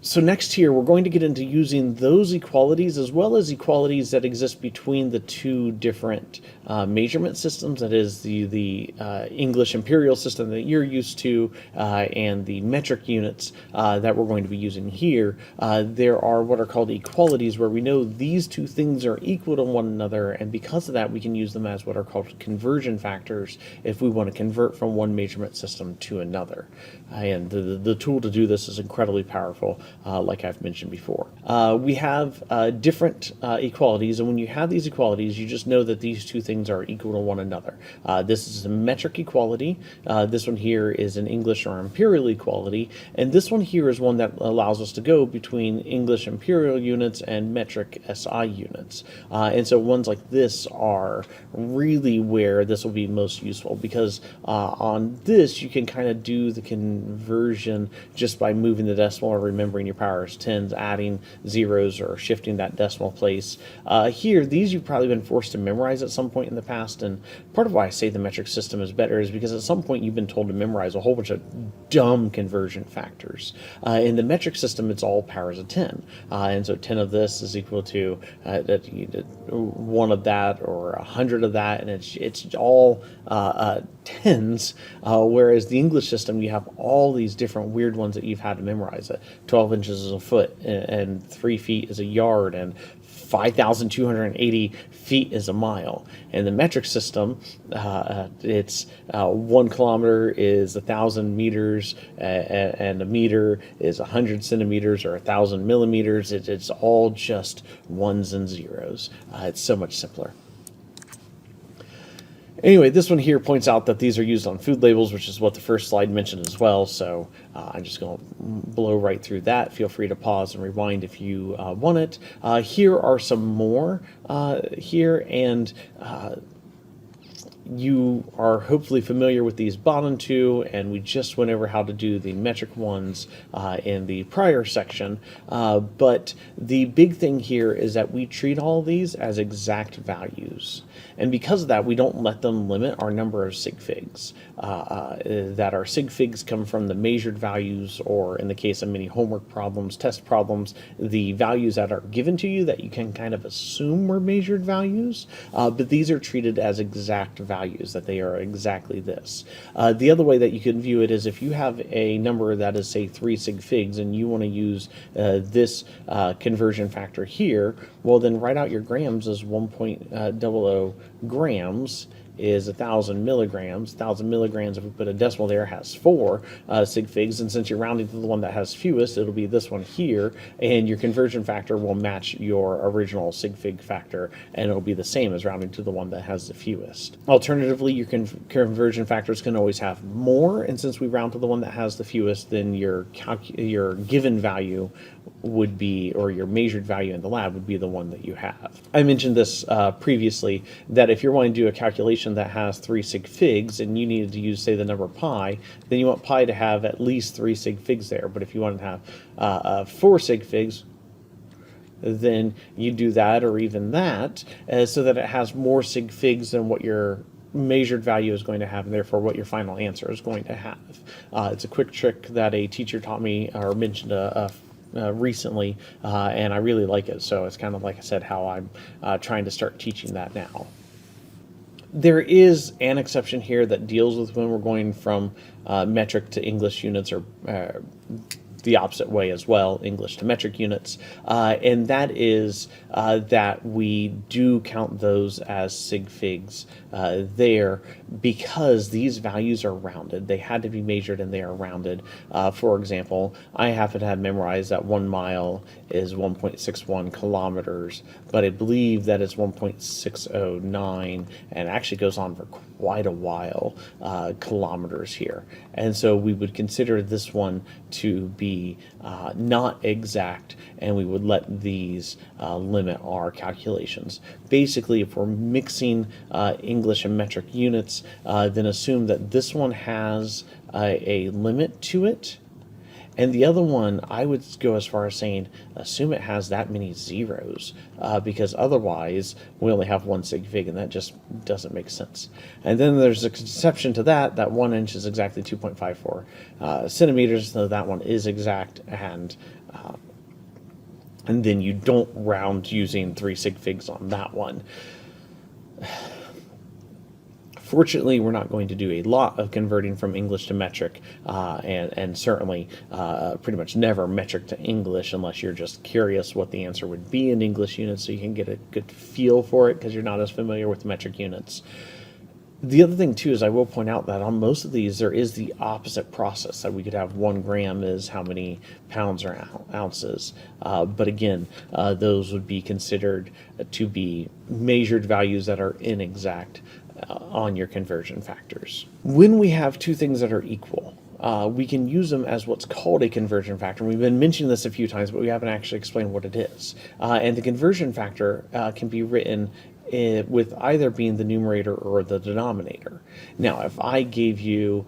So next here, we're going to get into using those equalities as well as equalities that exist between the two different measurement systems. That is the English imperial system that you're used to and the metric units that we're going to be using here. There are what are called equalities where we know these two things are equal to one another, and because of that we can use them as what are called conversion factors if we want to convert from one measurement system to another. And the tool to do this is incredibly powerful. Like I've mentioned before. We have different equalities, and when you have these equalities, you just know that these two things are equal to one another. This is a metric equality. This one here is an English or imperial equality, and this one here is one that allows us to go between English imperial units and metric SI units. And so ones like this are really where this will be most useful, because on this you can kind of do the conversion just by moving the decimal or remembering your powers tens, adding zeros, or shifting that decimal place. Here, these you've probably been forced to memorize at some point in the past, and part of why I say the metric system is better is because at some point you've been told to memorize a whole bunch of dumb conversion factors. In the metric system, it's all powers of 10, and so 10 of this is equal to 1 of that or 100 of that, and it's all tens, whereas the English system, you have all these different weird ones that you've had to memorize. 12 inches is a foot, and 3 feet is a yard, and 5,280 feet is a mile. In the metric system, it's 1 kilometer is 1,000 meters, and a meter is 100 centimeters or 1,000 millimeters. It's all just ones and zeros. It's so much simpler. Anyway, this one here points out that these are used on food labels, which is what the first slide mentioned as well, so I'm just going to blow right through that. Feel free to pause and rewind if you want it. Here are some more here, and you are hopefully familiar with these bottom two, and we just went over how to do the metric ones in the prior section. But the big thing here is that we treat all of these as exact values. And because of that, we don't let them limit our number of sig figs. That our sig figs come from the measured values, or in the case of many homework problems, test problems, the values that are given to you that you can kind of assume were measured values. But these are treated as exact values, that they are exactly this. The other way that you can view it is if you have a number that is, say, 3 sig figs, and you want to use this conversion factor here, well, then write out your grams as 1.00 grams is 1,000 milligrams. 1,000 milligrams, if we put a decimal there, has 4 sig figs, and since you're rounding to the one that has fewest, it'll be this one here, and your conversion factor will match your original sig fig factor, and it'll be the same as rounding to the one that has the fewest. Alternatively, your conversion factors can always have more, and since we round to the one that has the fewest, then your given value would be, or your measured value in the lab would be the one that you have. I mentioned this previously, that if you're wanting to do a calculation that has 3 sig figs and you needed to use, say, the number pi, then you want pi to have at least 3 sig figs there. But if you want to have 4 sig figs, then you do that, or even that, so that it has more sig figs than what your measured value is going to have, and therefore what your final answer is going to have. It's a quick trick that a teacher taught me, or mentioned recently, and I really like it. So it's kind of, like I said, how I'm trying to start teaching that now. There is an exception here that deals with when we're going from metric to English units, or the opposite way as well, English to metric units, and that is that we do count those as sig figs there, because these values are rounded. They had to be measured and they are rounded. For example, I happen to have memorized that 1 mile is 1.61 kilometers, but I believe that it's 1.609, and actually goes on for quite a while, kilometers here. And so we would consider this one to be not exact, and we would let these limit our calculations. Basically, if we're mixing English and metric units, then assume that this one has a limit to it, and the other one, I would go as far as saying, assume it has that many zeros, because otherwise we only have 1 sig fig, and that just doesn't make sense. And then there's an exception to that, that 1 inch is exactly 2.54 centimeters, so that one is exact, and and then you don't round using 3 sig figs on that one. Fortunately, we're not going to do a lot of converting from English to metric, and certainly pretty much never metric to English unless you're just curious what the answer would be in English units, so you can get a good feel for it because you're not as familiar with metric units. The other thing, too, is I will point out that on most of these, there is the opposite process, that we could have 1 gram is how many pounds or ounces. But again, those would be considered to be measured values that are inexact on your conversion factors. When we have 2 things that are equal, we can use them as what's called a conversion factor. We've been mentioning this a few times, but we haven't actually explained what it is. And the conversion factor can be written with either being the numerator or the denominator. Now, if I gave you,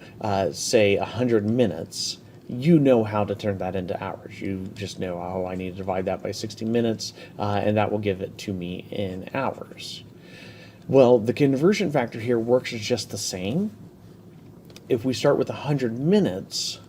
say, 100 minutes, you know how to turn that into hours. You just know, oh, I need to divide that by 60 minutes, and that will give it to me in hours. Well, the conversion factor here works just the same. If we start with 100 minutes,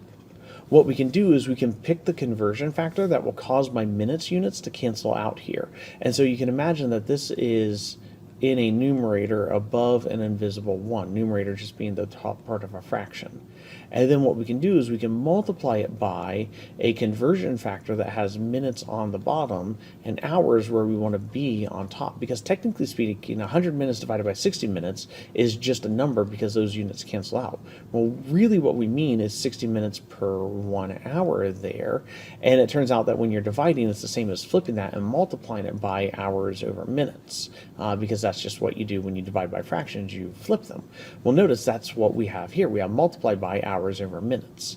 what we can do is we can pick the conversion factor that will cause my minutes units to cancel out here. And so you can imagine that this is in a numerator above an invisible 1, numerator just being the top part of a fraction. And then what we can do is we can multiply it by a conversion factor that has minutes on the bottom and hours where we want to be on top. Because technically speaking, 100 minutes divided by 60 minutes is just a number because those units cancel out. Well, really what we mean is 60 minutes per 1 hour there. And it turns out that when you're dividing, it's the same as flipping that and multiplying it by hours over minutes, because that's just what you do when you divide by fractions, you flip them. Well, notice that's what we have here. We have multiplied by hours over minutes.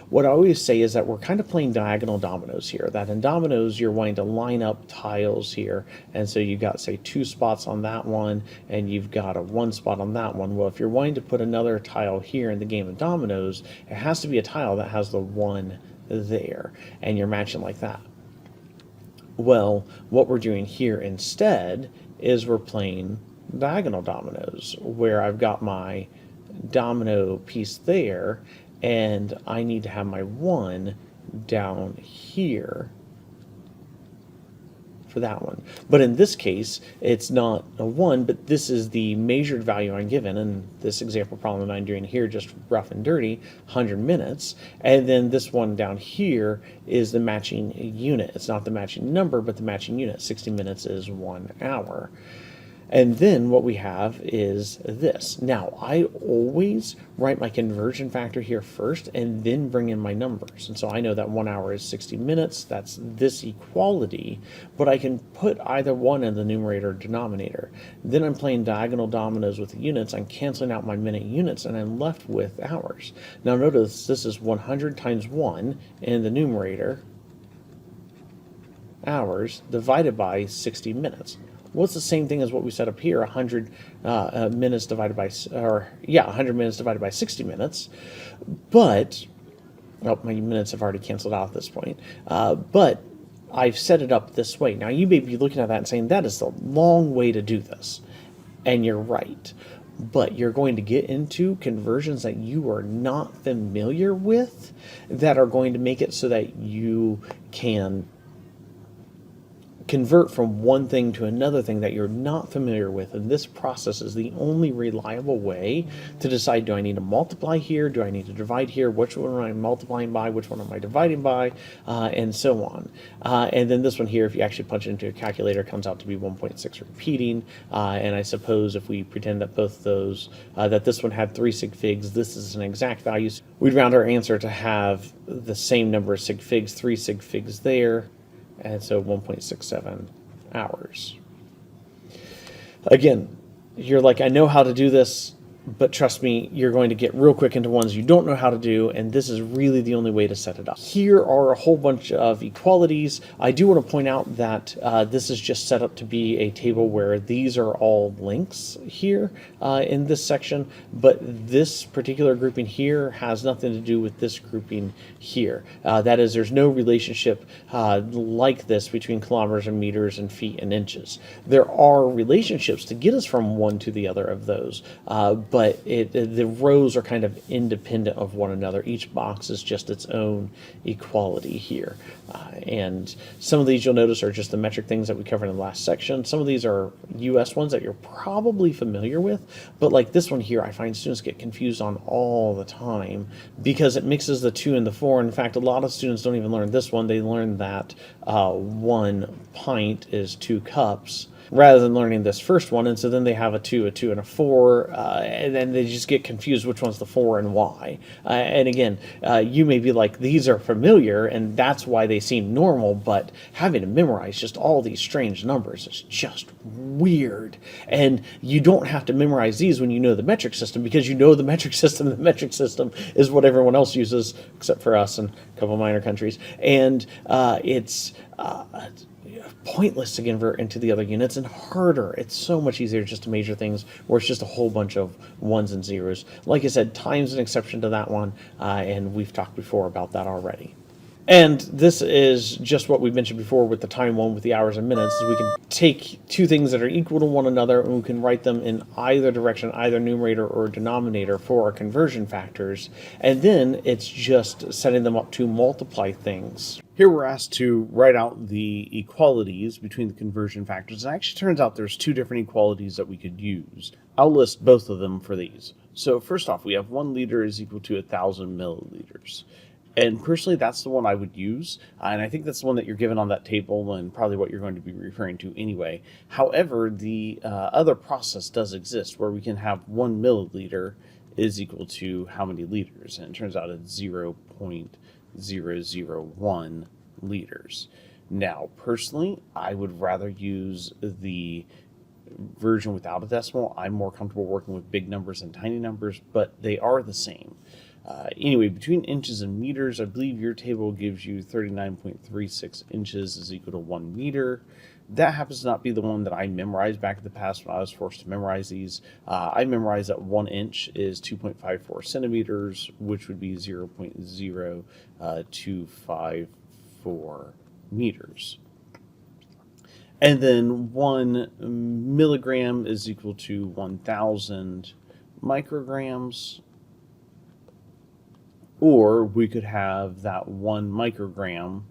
What I always say is that we're kind of playing diagonal dominoes here, that in dominoes you're wanting to line up tiles here, and so you've got, say, 2 spots on that one and you've got a 1 spot on that one. Well, if you're wanting to put another tile here in the game of dominoes, it has to be a tile that has the 1 there, and you're matching like that. Well, what we're doing here instead is we're playing diagonal dominoes, where I've got my domino piece there and I need to have my 1 down here for that one. But in this case, it's not a 1, but this is the measured value I'm given. And this example problem that I'm doing here, just rough and dirty, 100 minutes. And then this one down here is the matching unit. It's not the matching number, but the matching unit. 60 minutes is 1 hour. And then what we have is this. Now, I always write my conversion factor here first and then bring in my numbers. And so I know that 1 hour is 60 minutes. That's this equality. But I can put either one in the numerator or denominator. Then I'm playing diagonal dominoes with the units. I'm canceling out my minute units, and I'm left with hours. Now notice this is 100 times 1 in the numerator, hours, divided by 60 minutes. Well, it's the same thing as what we set up here, 100 minutes divided by, 100 minutes divided by 60 minutes. But, oh, my minutes have already canceled out at this point. But I've set it up this way. Now, you may be looking at that and saying, that is the long way to do this. And you're right. But you're going to get into conversions that you are not familiar with that are going to make it so that you can convert from one thing to another thing that you're not familiar with, and this process is the only reliable way to decide, do I need to multiply here, do I need to divide here, which one am I multiplying by, which one am I dividing by, and so on. And then this one here, if you actually punch it into a calculator, comes out to be 1.6 repeating, and I suppose if we pretend that both those, that this one had 3 sig figs, this is an exact value, we'd round our answer to have the same number of sig figs, 3 sig figs there, and so 1.67 hours. Again, you're like, I know how to do this, but trust me, you're going to get real quick into ones you don't know how to do, and this is really the only way to set it up. Here are a whole bunch of equalities. I do want to point out that this is just set up to be a table where these are all links here in this section, but this particular grouping here has nothing to do with this grouping here. That is, there's no relationship like this between kilometers and meters and feet and inches. There are relationships to get us from one to the other of those, but the rows are kind of independent of one another. Each box is just its own equality here. And some of these you'll notice are just the metric things that we covered in the last section. Some of these are US ones that you're probably familiar with, but like this one here, I find students get confused on all the time because it mixes the 2 and the 4. In fact, a lot of students don't even learn this one. They learn that 1 pint is 2 cups, rather than learning this first one. And so then they have a 2, and a 4, and then they just get confused which one's the 4 and why. And again, you may be like, these are familiar, and that's why they seem normal, but having to memorize just all these strange numbers is just weird. And you don't have to memorize these when you know the metric system, because you know the metric system. The metric system is what everyone else uses, except for us and a couple minor countries. And it's pointless to convert into the other units, and harder. It's so much easier just to measure things where it's just a whole bunch of 1s and 0s. Like I said, time's an exception to that one, and we've talked before about that already. And this is just what we mentioned before with the time one, with the hours and minutes, is we can take two things that are equal to one another and we can write them in either direction, either numerator or denominator for our conversion factors. And then it's just setting them up to multiply things. Here we're asked to write out the equalities between the conversion factors. It actually turns out there's two different equalities that we could use. I'll list both of them for these. So first off, we have 1 liter is equal to 1,000 milliliters. And personally, that's the one I would use. And I think that's the one that you're given on that table and probably what you're going to be referring to anyway. However, the other process does exist where we can have 1 milliliter is equal to how many liters? And it turns out it's 0.001 liters. Now, personally, I would rather use the version without a decimal. I'm more comfortable working with big numbers and tiny numbers, but they are the same. Anyway, between inches and meters, I believe your table gives you 39.36 inches is equal to 1 meter. That happens to not be the one that I memorized back in the past when I was forced to memorize these. I memorized that 1 inch is 2.54 centimeters, which would be 0.0254 meters. And then 1 milligram is equal to 1,000 micrograms. Or we could have that 1 microgram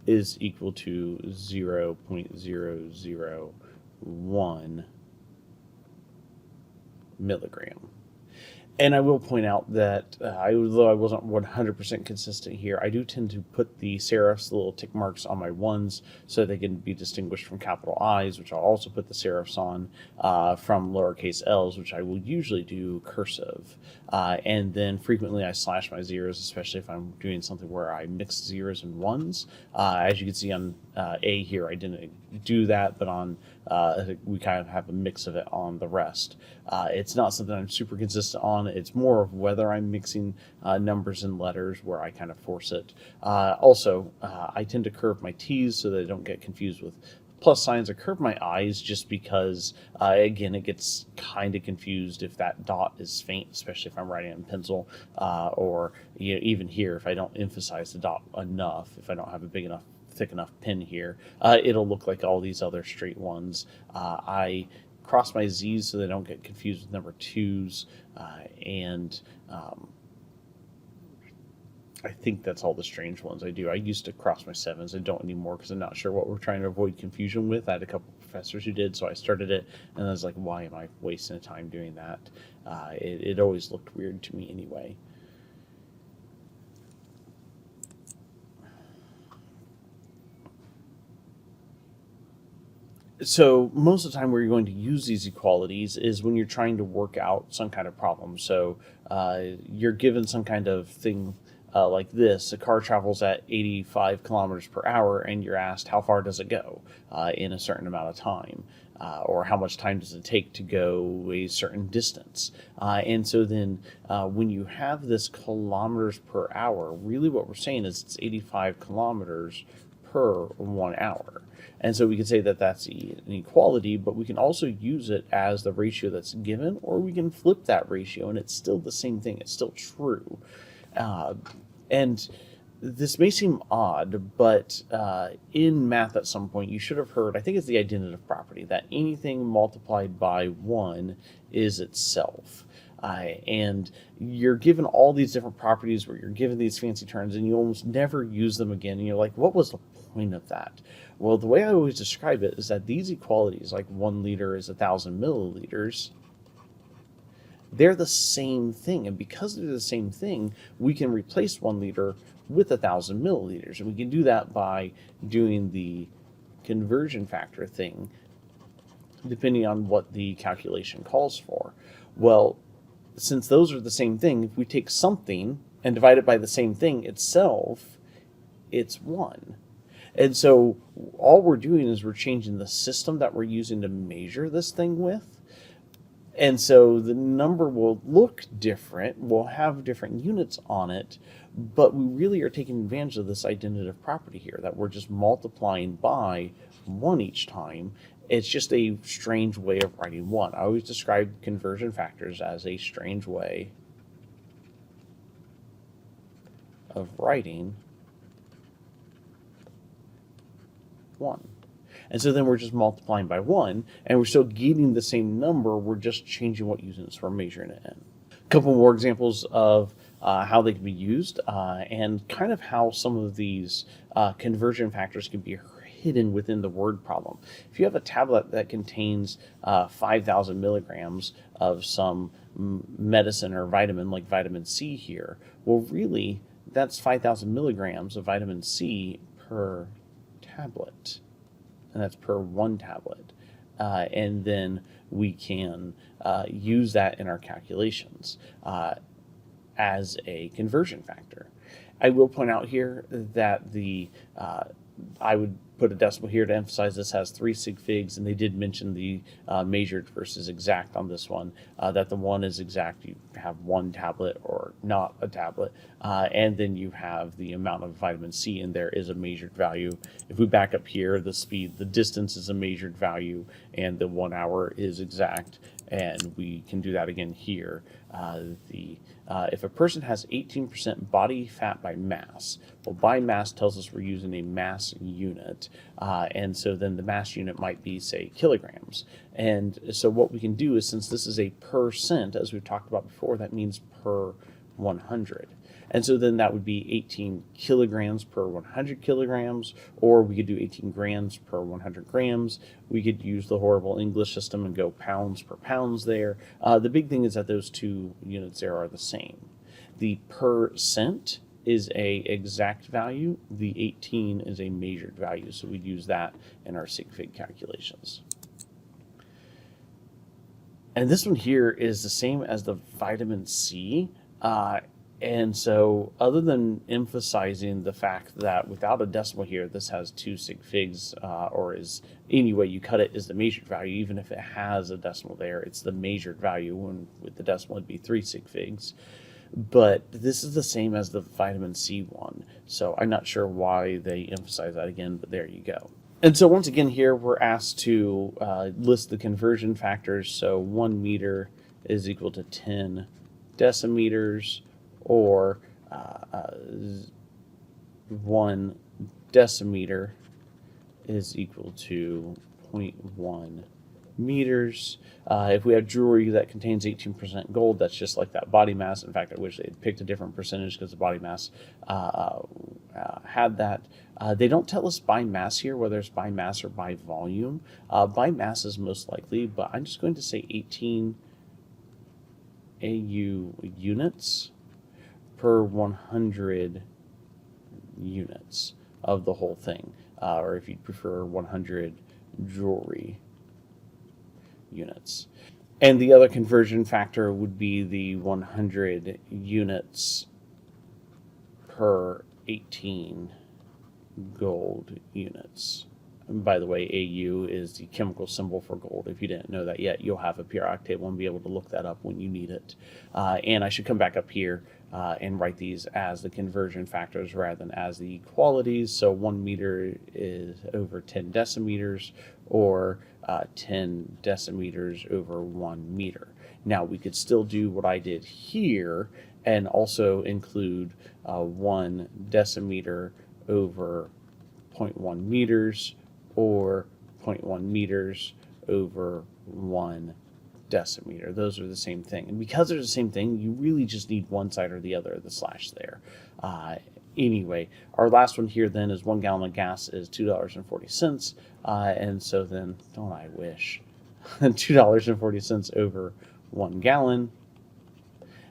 is equal to 0.001 milligram. And I will point out that although I wasn't 100% consistent here, I do tend to put the serifs, the little tick marks, on my ones so they can be distinguished from capital I's, which I'll also put the serifs on, from lowercase l's, which I will usually do cursive. And then frequently I slash my zeros, especially if I'm doing something where I mix zeros and ones. As you can see on A here, I didn't do that, but on we kind of have a mix of it on the rest. It's not something I'm super consistent on. It's more of whether I'm mixing numbers and letters where I kind of force it. Also, I tend to curve my T's so that I don't get confused with plus signs. I curve my I's just because, again, it gets kind of confused if that dot is faint, especially if I'm writing in pencil, or even here, if I don't emphasize the dot enough, if I don't have a big enough, thick enough pen here, it'll look like all these other straight ones. I cross my Z's so they don't get confused with number 2's, and I think that's all the strange ones I do. I used to cross my 7's. I don't anymore because I'm not sure what we're trying to avoid confusion with. I had a couple professors who did, so I started it, and I was like, why am I wasting time doing that? It always looked weird to me anyway. So most of the time where you're going to use these equalities is when you're trying to work out some kind of problem. So you're given some kind of thing like this. A car travels at 85 kilometers per hour, and you're asked how far does it go in a certain amount of time, or how much time does it take to go a certain distance. And so then when you have this kilometers per hour, really what we're saying is it's 85 kilometers per 1 hour. And so we could say that that's an equality, but we can also use it as the ratio that's given, or we can flip that ratio and it's still the same thing. It's still true. And This may seem odd, but in math at some point you should have heard, I think it's the identity property, that anything multiplied by 1 is itself. And you're given all these different properties where you're given these fancy terms and you almost never use them again. And you're like, what was the point of that? Well, the way I always describe it is that these equalities, like 1 liter is 1,000 milliliters, they're the same thing. And because they're the same thing, we can replace 1 liter with 1,000 milliliters. And we can do that by doing the conversion factor thing, depending on what the calculation calls for. Well, since those are the same thing, if we take something and divide it by the same thing itself, it's 1. And so all we're doing is we're changing the system that we're using to measure this thing with. And so the number will look different, we'll have different units on it, but we really are taking advantage of this identity property here, that we're just multiplying by 1 each time. It's just a strange way of writing 1. I always describe conversion factors as a strange way of writing 1. And so then we're just multiplying by 1, and we're still getting the same number, we're just changing what units we're measuring it in. A couple more examples of how they can be used, and kind of how some of these conversion factors can be hidden within the word problem. If you have a tablet that contains 5,000 milligrams of some medicine or vitamin, like vitamin C here, well, really, that's 5,000 milligrams of vitamin C per tablet. And that's per 1 tablet. And then we can use that in our calculations as a conversion factor. I will point out here that I would put a decimal here to emphasize this has 3 sig figs, and they did mention the measured versus exact on this one, that the 1 is exact, you have 1 tablet or not a tablet, and then you have the amount of vitamin C in there is a measured value. If we back up here, the distance is a measured value, and the 1 hour is exact, and we can do that again here. If a person has 18% body fat by mass, well, by mass tells us we're using a mass unit, and so then the mass unit might be, say, kilograms. And so what we can do is, since this is a percent, as we've talked about before, that means per 100. And so then that would be 18 kilograms per 100 kilograms, or we could do 18 grams per 100 grams. We could use the horrible English system and go pounds per pounds there. The big thing is that those two units there are the same. The percent is a exact value. The 18 is a measured value, so we'd use that in our sig fig calculations. And this one here is the same as the vitamin C. And so other than emphasizing the fact that without a decimal here, this has 2 sig figs, or is any way you cut it is the measured value. Even if it has a decimal there, it's the measured value, and with the decimal it'd be 3 sig figs. But this is the same as the vitamin C one. So I'm not sure why they emphasize that again, but there you go. And so once again here, we're asked to list the conversion factors. So 1 meter is equal to 10 decimeters, or 1 decimeter is equal to 0.1 meters. If we have jewelry that contains 18% gold, that's just like that body mass. In fact, I wish they had picked a different percentage because the body mass had that. They don't tell us by mass here, whether it's by mass or by volume. By mass is most likely, but I'm just going to say 18 AU units per 100 units of the whole thing, or if you'd prefer 100 jewelry units. And the other conversion factor would be the 100 units per 18 gold units. And by the way, AU is the chemical symbol for gold. If you didn't know that yet, you'll have a periodic table and be able to look that up when you need it. And I should come back up here and write these as the conversion factors rather than as the equalities. So 1 meter is over 10 decimeters, or 10 decimeters over 1 meter. Now we could still do what I did here and also include 1 decimeter over 0.1 meters or 0.1 meters over 1 decimeter. Those are the same thing. And because they're the same thing, you really just need one side or the other of the slash there. Anyway, our last one here then is 1 gallon of gas is $2.40. And so then, don't I wish, $2.40 over 1 gallon.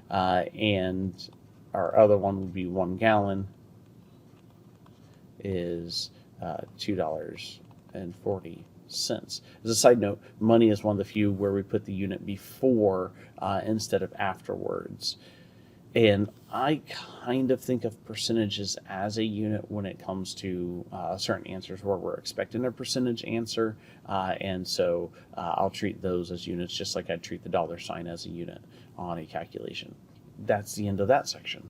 And our other one would be 1 gallon is $2.40. As a side note, money is one of the few where we put the unit before instead of afterwards. And I kind of think of percentages as a unit when it comes to certain answers where we're expecting a percentage answer. And so I'll treat those as units just like I'd treat the dollar sign as a unit on a calculation. That's the end of that section.